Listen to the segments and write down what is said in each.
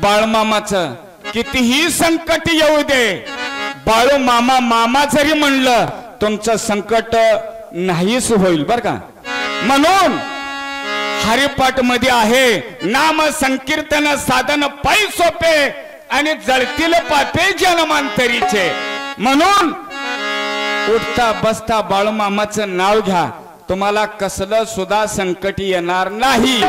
बाळूमामाचं कितीही संकट येऊ दे, बाळू मामा मामा जरी म्हणलं तुमचं संकट नाहीच होईल बर का. म्हणून हरिपाठ मध्ये आहे, नाम संकीर्तन साधन पायी सोपे आणि जळतील पापे जन्मांतरीचे. म्हणून उठता बसता बाळूमामाचं नाव घ्या, तुम्हाला कसलं सुद्धा संकट येणार नाही.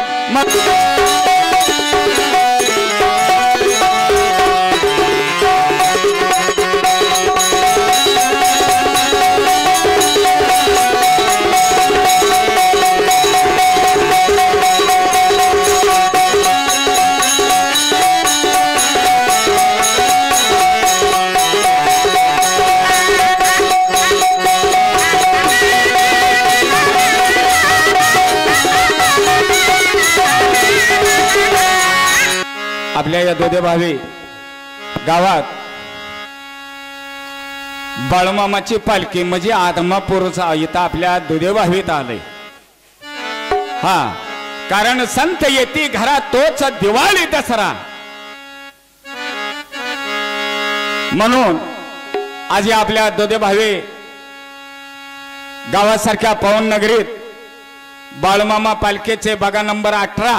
आपल्या या दोदे भावी गावात बाळूमामाची पालखी म्हणजे आदमापूरचा इथं आपल्या दोदे भावीत आलंय. हा, कारण संत येती घरात तोच दिवाळी दसरा. म्हणून आज आपल्या दोदे भावी गावासारख्या पवन नगरीत बाळूमामा पालखीचे बघा नंबर 18.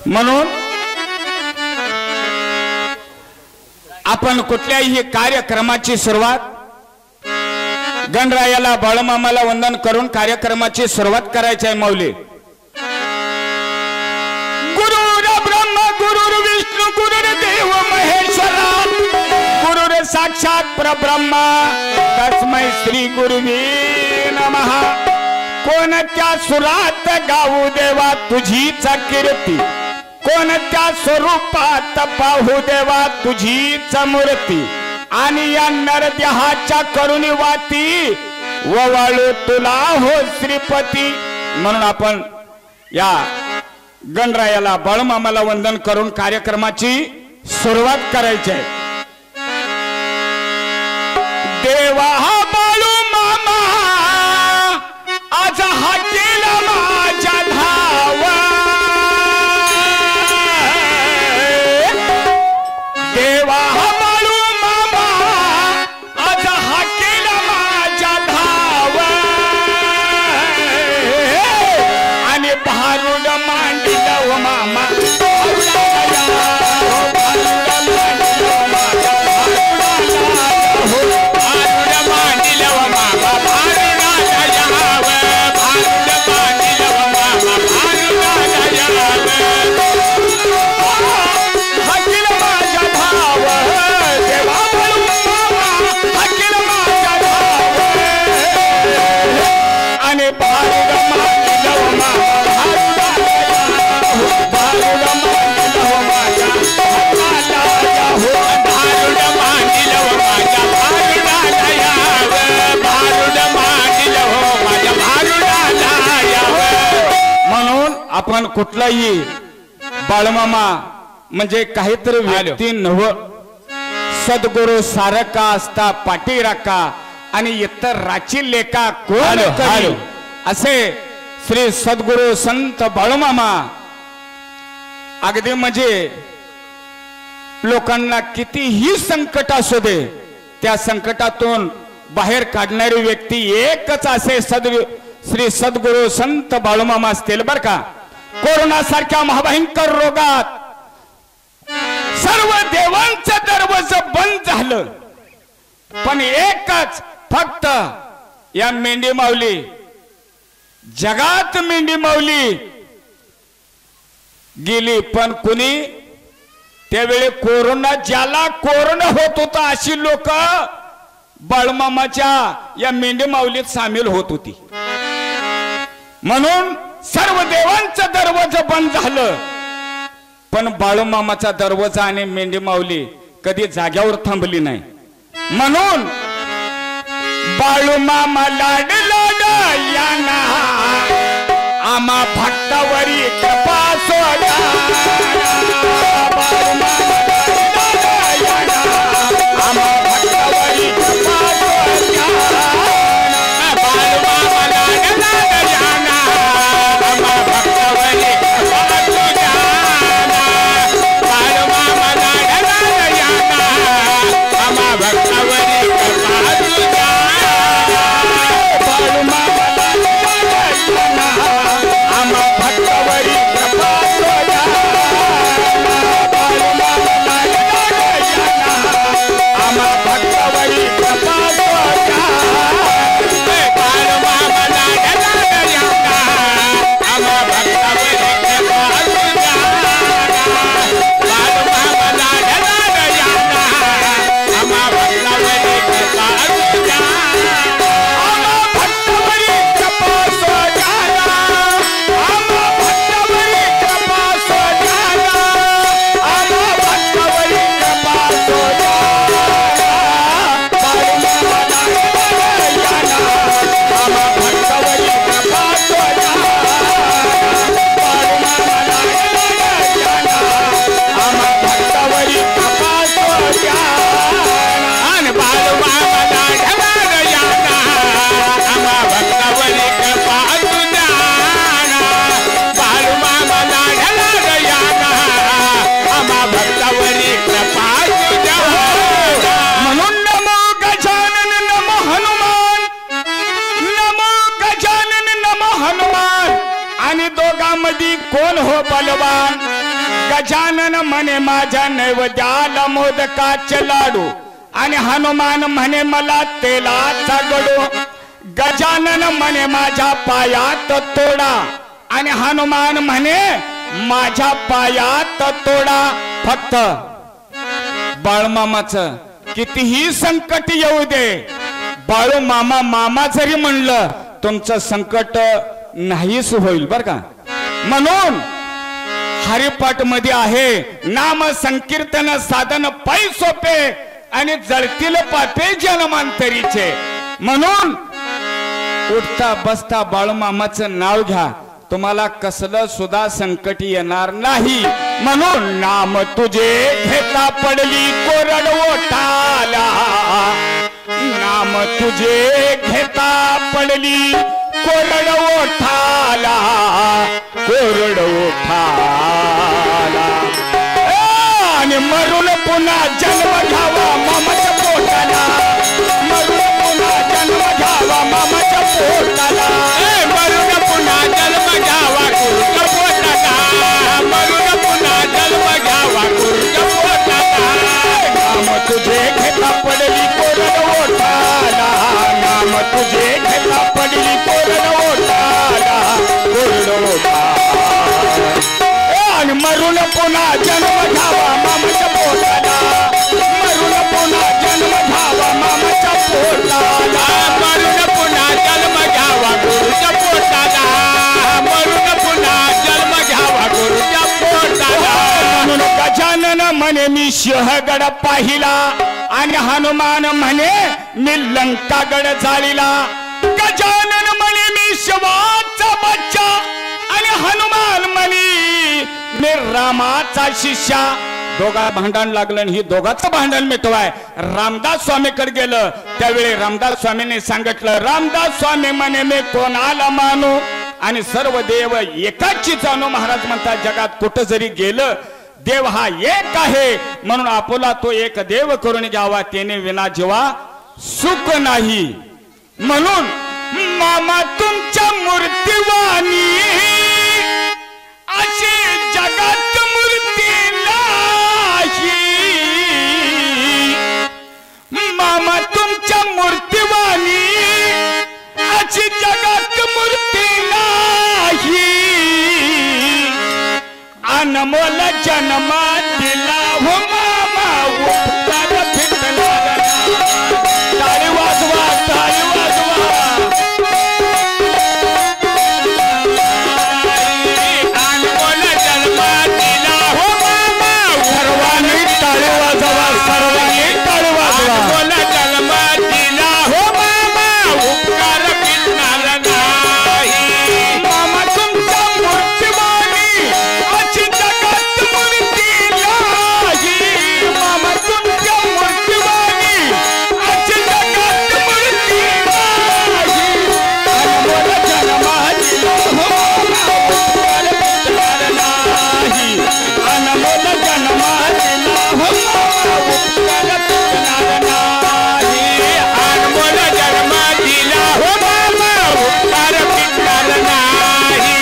म्हणून आपण कुठल्याही कार्यक्रमाची सुरुवात गणरायाला बाळूमामाला वंदन करून कार्यक्रमाची सुरुवात करायची आहे. माऊली गुरुर ब्रह्मा गुरुर विष्णू गुरुर्देव महेश्वरा गुरुर साक्षात परब्रह्मा तस्मै श्री गुरुवे नमः. कोणत्या सुरात गाऊ देवा तुझीच कीर्ती, कोणत्या स्वरूपात पाहू देवा तुझीच मूर्ती. आणि या नरदेहाच्या करुणी वाती ववाळू तुला हो श्रीपती. म्हणून आपण या गणरायाला बाळूमामाला वंदन करून कार्यक्रमाची सुरुवात करायची आहे. देवा बाळूमामा आज हा केला माझ्या धावा. देवा बाळूमामा आज हा केला माझ्या धावा. आणि भारुड मांडिल व मामा आपण कुठलाही बाळूमामा म्हणजे काहीतरी व्यक्ती नव, सद्गुरु सारका असता पाठी राखा आणि इतर राची लेखा कोण करी. असे श्री सद्गुरु संत बाळूमामा अगदी म्हणजे लोकांना कितीही संकट असू दे त्या संकटातून बाहेर काढणारी व्यक्ती एकच असे श्री सद्गुरु संत बाळूमामा असतील बर का. कोरोना सारख्या महाभयंकर रोगात सर्व देवांचं दरवाजं बंद झालं, पण एकच फक्त या मेंढी माऊली, जगात मेंढी माऊली गेली. पण कुणी त्यावेळी कोरोना, ज्याला कोरोना होत होता अशी लोक बाळूमामाच्या या मेंढी माऊलीत सामील होत होती. म्हणून सर्व देवांचं दरवाजा बंद झालं, पण बाळूमामाचा दरवाजा आणि मेंढी माऊली कधी जाग्यावर थांबली नाही. म्हणून बाळूमामा लाडला याना आम्हा भक्तावरी कृपा सोडा. बाळूमामा लाडला याना आम्हा भक्तावरी कृपा सोडा. बाळूमामा लाडला याना आम्हा भक्तावरी कृपा सोडा. बाळू मामा लाडला गयाना आम्हा भक्तावरी कृपा तुझ्याना बाळू मामा लाडला गयाना आम्हा भक्तावरी कृपा तुझ्याना म्हणून नमो गजानन नमो हनुमान नमो गजानन नमो हनुमान आणि दोघांमध्ये कोण हो बलवान गजानन म्हणे माझ्या नैवेद्याला मोदकाचे लाडू आणि हनुमान म्हणे मला तेलाचा गडू गजानन म्हणे माझ्या पायात तोडा आणि हनुमान म्हणे माझ्या पायात तोडा फक्त बाळूमामाचं कितीही संकट येऊ दे बाळू मामा मामा जरी म्हणलं तुमचं संकट नाहीच होईल बर का म्हणून हरिपाठ मध्ये आहे नाम संकीर्तन साधन पै सोपे आणि जळतील पापे जन्मांतरीचे म्हणून उठता बसता बाळूमामाचं नाव घ्या तुम्हाला कसलं सुद्धा संकट येणार नाही म्हणून नाम तुझे घेता पडली कोरड ओठाला नाम तुझे घेता पडली कोरड ओठाला कोरड ओठाला आणि मरून पुन्हा जन्म घ्यावा मामाच्या पोटाला मरून पुन्हा जन्म घ्यावा मामाच्या पोटाला मरून पुन्हा जन्म घ्यावा गुरुच्या पोटाला मरून पुन्हा जन्म घ्यावा गुरुच्या पोटाला नाम तुझे घेता पडली कोरड ओठाला नाम तुझे घेता पडली कोरड ओठाला कोरड ओठाला आणि मरून पुन्हा जन्म घ्यावा मामाच्या पोटाला मरून पुन्हा जन्म घ्यावा मामाच्या पोटाला मरून पुन्हा जन्म घ्यावा गुरुच्या पोटाला मरून पुन्हा जन्म घ्यावा गुरुच्या पोटाला म्हणून गजानन म्हणे मी सिंहगड पाहिला आणि हनुमान म्हणे मी लंकागड जाळीला गजानन म्हणे मी शिवाचा बच्चा आणि हनुमान म्हणे मी रामाचा शिष्या दोघा भांडण लागलं ही दोघांचं भांडण मिटवाय रामदास स्वामीकडे गेलं त्यावेळी रामदास स्वामींनी सांगितलं रामदास स्वामी म्हणे मी कोणाला मानू आणि सर्व देव एकाची जाणू महाराज म्हणतात जगात कुठं जरी गेलं देव हा एक आहे म्हणून आपोला तो एक देव करून घ्यावा त्याने विना जीवा सुख नाही म्हणून मामा तुमच्या मूर्तिवाणी अशी जगात मूर्ती नाही मामा तुमच्या मूर्तिवाणी अशी जगात मूर्ती नाही अनमोल जन्म दिला हो मामा उपकार फिटला टाळी वाजवा टाळी वाजवा अनमोल जन्म दिला हो मामा सर्वांनी टाळी वाजवा सर्वांनी टाळी वाजवा अनमोल जन्म दिला हो मामा उपकार फिटणार नाही मामा तुमच्या मूर्तिवाणी अशी जगात मूर्ती नाही मामा तुमच्या मूर्तिवाणी अशी जगात मूर्ती नाही अनमोल जन्म दिला हो मामा उपकार फिटणार नाही अनमोल जन्म दिला हो मामा उपकार फिटणार नाही अनमोल जन्म दिला हो मामा उपकार फिटणार नाही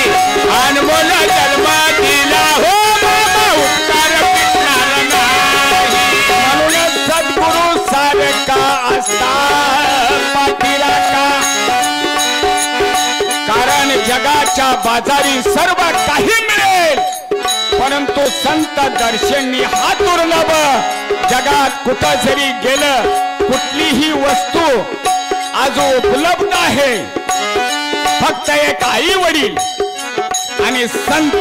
अनमोल जन्म दिला हो मामा उपकार फिटणार नाही म्हणून सद्गुरु सारखा असता पाठीला का कारण जगाच्या बाजारी सर्व काही मिळेल परंतु संत दर्शनी हा दुर्लभ जगात कुठं जरी गेलं कुठलीही वस्तू आज उपलब्ध आहे फक्त एक आई वडील आणि संत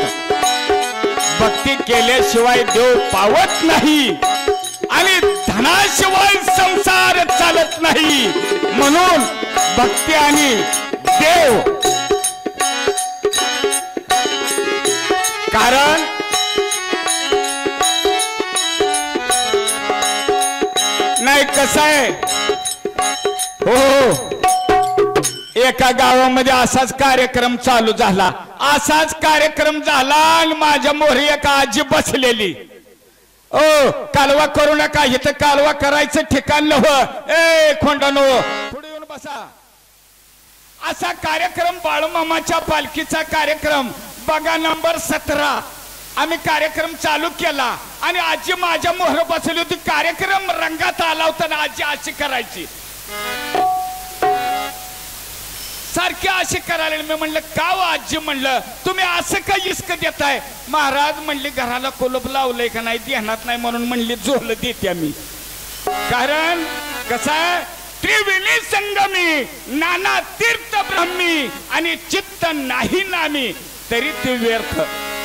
भक्ती केल्याशिवाय देव पावत नाही आणि धनाशिवाय संसार चालत नाही म्हणून भक्ती आणि देव कारण नाही कसं आहे हो एका गावामध्ये असाच कार्यक्रम चालू झाला, असाच कार्यक्रम झाला आणि माझ्या मोहरी एका आजी बसलेली. ओ कालवा करू नका, इथं कालवा करायचं ठिकाण नव्हतं. ए खोंडानो पुढे येऊन बसा. असा कार्यक्रम बाळूमामाच्या पालखीचा कार्यक्रम बघा नंबर 17. आम्ही कार्यक्रम चालू केला आणि आजी माझ्या मोहर बसली होती. कार्यक्रम रंगात आला होता ना, आजी अशी करायची, सारखी अशी करायला. मी म्हणलं का हो आजी, म्हणलं तुम्ही असं का इस्क देताय. महाराज म्हणले घराला कुलूप लावलंय का नाही ध्यानात नाही म्हणून म्हणली झोल देते मी. कारण कसं आहे, त्रिवेणी संगमी नाना तीर्थ ब्रह्मी आणि चित्त नाही नामी तरी ते व्यर्थ.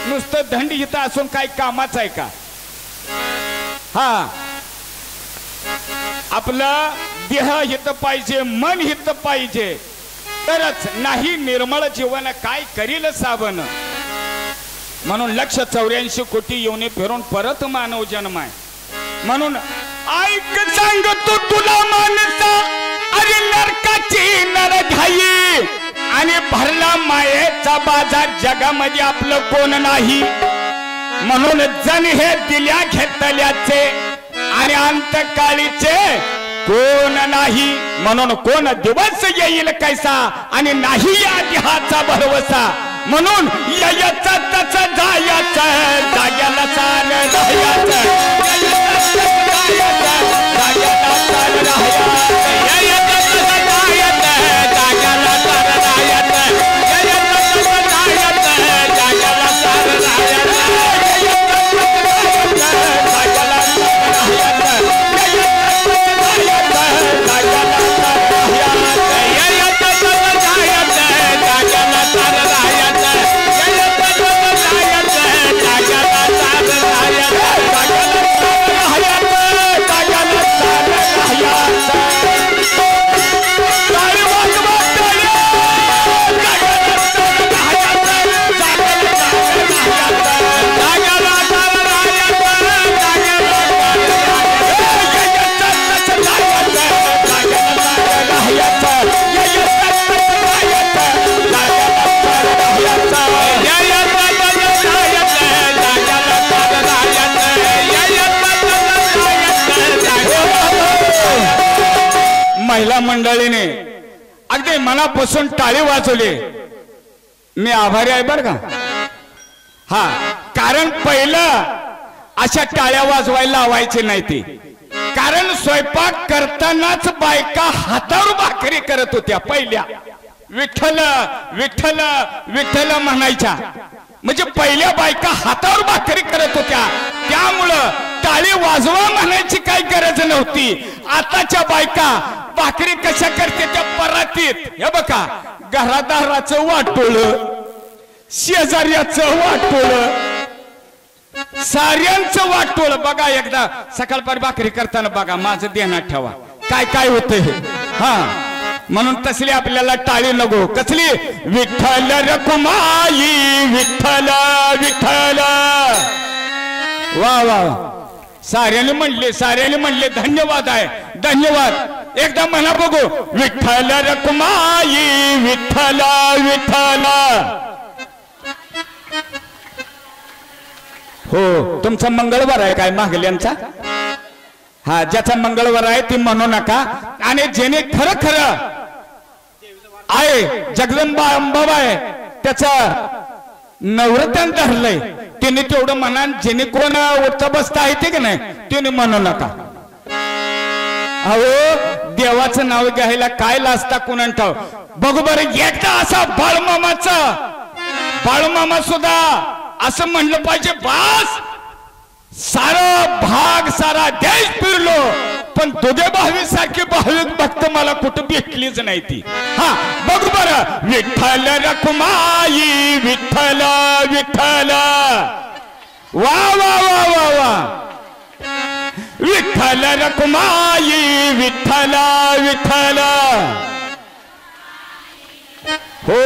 नुसतं दंड हित असून काही कामाच आहे का. हा आपलं देह हित पाहिजे, मन हित पाहिजे, तरच नाही निर्मळ जीवन काय करील सावन. म्हणून 184 कोटी येऊन फिरून परत मानव जन्म आहे. म्हणून ऐक सांगतो तुला मानसा, अरे नरकाची नरघाई आणि भरला मायेचा बाजार, जगामध्ये आपलं कोण नाही. म्हणून जण हे दिल्या घेतल्याचे आणि अंतकाळीचे कोण नाही. म्हणून कोण दिवस येईल कैसा आणि नाही या देहाचा भरवसा. म्हणून यायचं तसं जायचं, जाग्याला सार राहायचं, जाग्याला सार राहायचं, यायचं तसं जायचं, जाग्याला सार राहायचं, यायचं तसं जायचं, जाग्याला सार राहायचं, जाग्याला सार राहायचं. महिला मंडळीने अगदी मनापासून टाळी वाजवली. मी आभारी आहे बर का. हा कारण पहिलं अशा टाळ्या वाजवायला लावायचे नाही ते. कारण स्वयंपाक करतानाच बायका हातावर भाकरी करत होत्या पहिल्या. विठ्ठल विठ्ठल विठ्ठल म्हणायच्या. म्हणजे पहिल्या बायका हातावर भाकरी करत होत्या, त्यामुळं टाळी वाजवा म्हणायची काही गरज नव्हती. आताच्या बायका भाकरी कशा करते त्या परातीत. हे बघा घरादाराचं वाटोळ, शेजाऱ्याचं वाटोळ, साऱ्यांचं वाटोळ. बघा एकदा सकाळपारी भाकरी करताना बघा, माझं ध्यानात ठेवा काय काय होतं हे. हा म्हणून तसली आपल्याला टाळी नको. कसली विठ्ठल रखुमाई विठ्ठल विठ्ठल. वा वा साऱ्याने म्हणले धन्यवाद आहे धन्यवाद. एकदा म्हणा बघू विठ्ठल रखुमाई विठ्ठल विठ्ठल. हो तुमचा मंगळवार आहे काय मागल्यांचा. हा ज्याचा मंगळवार आहे ते म्हणू नका. आणि जेणे खरं खरं आहे जगदंबा अंबाबाई त्याचा नवरत्न धरलंय त्याने तेवढं म्हणा. जेणे कोण उठता बसता आहे ते की नाही त्याने म्हणू नका. अहो देवाचं नाव घ्यायला काय लाजता कुणाला ठाव. बघू बरं एकदा असा बाळूमामा सुद्धा असं म्हणलं पाहिजे, बास सारा भाग सारा देश फिरलो पण दुधे भावी सारखी भाविक भक्त मला कुठं भेटलीच नाही ती. हा बघ बरं विठ्ठल रखुमाई विठ्ठल विठ्ठल. वा वा वा वा वा. विठ्ठल रखुमाई विठ्ठल विठ्ठल. हो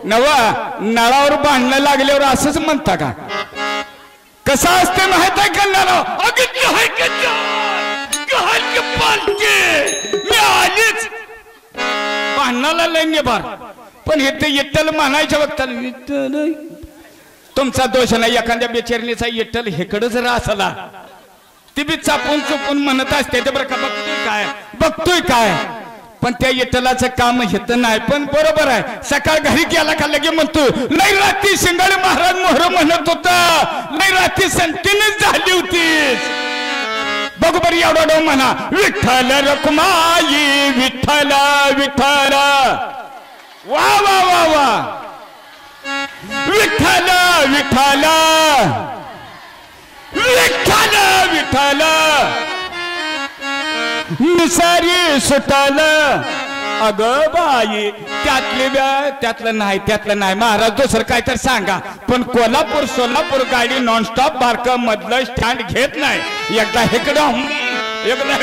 नवा नळावर बांधणं लागल्यावर असंच म्हणता का. कसं असते माहित आहे का नळावर. अगदी पालखी मी आलीच भांडणाला लय निभार, पण इथे विठ्ठल म्हणायच्या वक्ताला विठ्ठल. तुमचा दोष नाही, एखाद्या बेचरणीचा विठ्ठल हेकडं जर असला ती बी चापून चुपून म्हणत असते ते बरं का, बघतोय काय, पण त्या विठ्ठलाचं काम हेत नाही. पण बरोबर आहे, सकाळ घरी गेला का लगे म्हणतो लई रात्री शिंगाळे महाराज मोहर म्हणत होता, लई रात्री संतीनेच झाली होतीच. बघ बरं एवढा म्हणा विठ्ठल रखुमाई विठ्ठल विठ्ठल, वा वा वा वा, विठ्ठल विठ्ठल विठ्ठल विठ्ठल, निसारी सुटाल. अग बाई त्यातलं नाही महाराज, दुसरं काय तर सांगा, पण कोल्हापूर सोलापूर गाडी नॉनस्टॉप बारक मधलं स्टँड घेत नाही. एकदा इकडं एकदा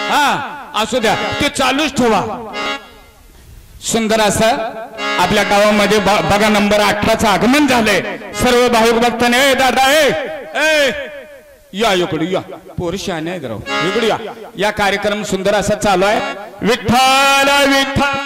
हा असू द्या, ते चालूच ठेवा. सुंदर असं आपल्या गावामध्ये बघा नंबर 18चं आगमन झालंय. सर्व भाऊक भक्ताने दादा या इकडे या, पोर शहाणे आहे राव, इकडे या कार्यक्रम सुंदर असा चालू आहे. विठ्ठल विठ्ठल